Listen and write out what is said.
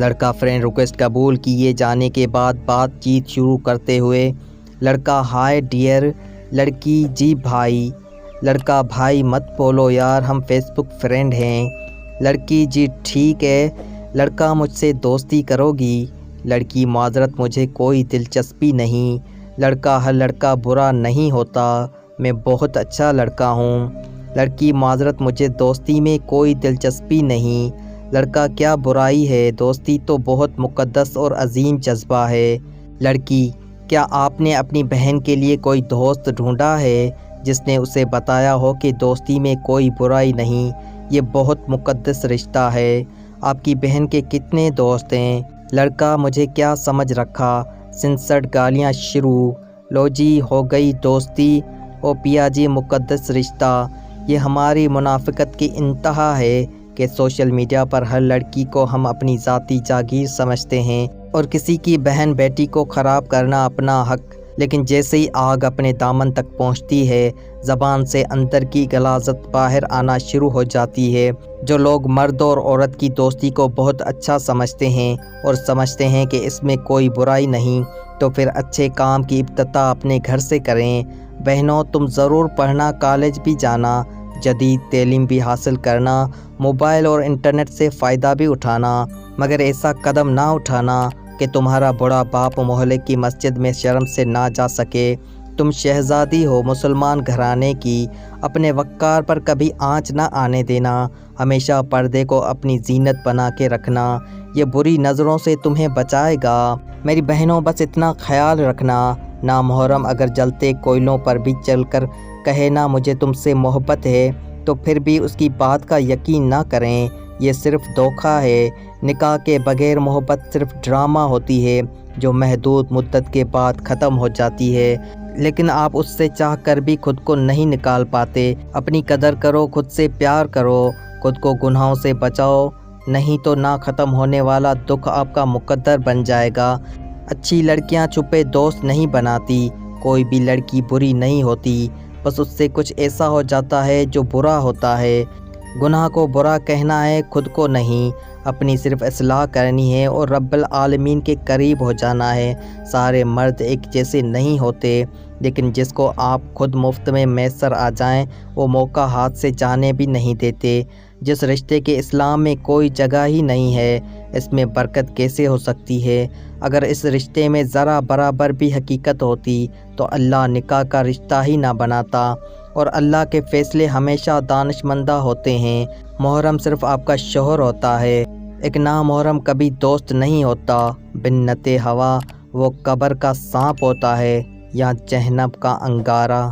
لڑکا friend request قبول کیے جانے کے بعد بات چیت شروع کرتے ہوئے لڑکا ہائے ڈیئر، لڑکی جی بھائی، لڑکا بھائی مت بولو یار ہم فیس بک فرینڈ ہیں، لڑکی جی ٹھیک ہے، لڑکا مجھ سے دوستی کرو گی، لڑکی معذرت مجھے کوئی دلچسپی نہیں، لڑکا ہر لڑکا برا نہیں ہوتا، میں بہت اچھا لڑکا ہوں، لڑکی معذرت مجھے دوستی میں کوئی دلچسپی نہیں، لڑکا کیا برائی ہے، دوستی تو بہت مقدس اور عظیم جذبہ ہے، لڑکی کیا آپ نے اپنی بہن کے لیے کوئی دوست ڈھونڈا ہے جس نے اسے بتایا ہو کہ دوستی میں کوئی برائی نہیں، یہ بہت مقدس رشتہ ہے، آپ کی بہن کے کتنے دوست ہیں، لڑکا مجھے کیا سمجھ رکھا، 66 گالیاں شروع، لو جی ہو گئی دوستی، او پیا جی مقدس رشتہ، یہ ہماری منافقت کی انتہا ہے کہ سوشل میڈیا پر ہر لڑکی کو ہم اپنی ذاتی جاگیر سمجھتے ہیں اور کسی کی بہن بیٹی کو خراب کرنا اپنا حق، لیکن جیسے ہی آگ اپنے دامن تک پہنچتی ہے زبان سے اندر کی غلاظت باہر آنا شروع ہو جاتی ہے۔ جو لوگ مرد اور عورت کی دوستی کو بہت اچھا سمجھتے ہیں اور سمجھتے ہیں کہ اس میں کوئی برائی نہیں، تو پھر اچھے کام کی ابتدا اپنے گھر سے کریں۔ بہنوں تم ضرور پڑھنا، کالج بھی جانا، جدید تعلیم بھی حاصل کرنا، موبائل اور انٹرنیٹ سے فائدہ بھی اٹھانا، مگر ایسا قدم نہ اٹھانا کہ تمہارا بڑا باپ محلے کی مسجد میں شرم سے نہ جا سکے۔ تم شہزادی ہو مسلمان گھرانے کی، اپنے وقار پر کبھی آنچ نہ آنے دینا، ہمیشہ پردے کو اپنی زینت بنا کے رکھنا، یہ بری نظروں سے تمہیں بچائے گا۔ میری بہنوں بس اتنا خیال رکھنا، نامحرم اگر جلتے کوئلوں پر بھی چل کر کہے نا مجھے تم سے محبت ہے تو پھر بھی اس کی بات کا یقین نہ کریں، یہ صرف دھوکہ ہے، نکاح کے بغیر محبت صرف ڈرامہ ہوتی ہے جو محدود مدت کے بعد ختم ہو جاتی ہے، لیکن آپ اس سے چاہ کر بھی خود کو نہیں نکال پاتے۔ اپنی قدر کرو، خود سے پیار کرو، خود کو گناہوں سے بچاؤ، نہیں تو نہ ختم ہونے والا دکھ آپ کا مقدر بن جائے گا۔ اچھی لڑکیاں چھپے دوست نہیں بناتی، کوئی بھی لڑکی بری نہیں ہوتی، بس اس سے کچھ ایسا ہو جاتا ہے جو برا ہوتا ہے۔ گناہ کو برا کہنا ہے، خود کو نہیں، اپنی صرف اصلاح کرنی ہے اور رب العالمین کے قریب ہو جانا ہے۔ سارے مرد ایک جیسے نہیں ہوتے، لیکن جس کو آپ خود مفت میں میسر آ جائیں وہ موقع ہاتھ سے جانے بھی نہیں دیتے۔ جس رشتے کے اسلام میں کوئی جگہ ہی نہیں ہے، اس میں برکت کیسے ہو سکتی ہے؟ اگر اس رشتے میں ذرا برابر بھی حقیقت ہوتی تو اللہ نکاح کا رشتہ ہی نہ بناتا، اور اللہ کے فیصلے ہمیشہ دانشمندہ ہوتے ہیں۔ محرم صرف آپ کا شوہر ہوتا ہے، ایک نامحرم کبھی دوست نہیں ہوتا۔ بنت ہوا وہ قبر کا سانپ ہوتا ہے یا جہنم کا انگارہ۔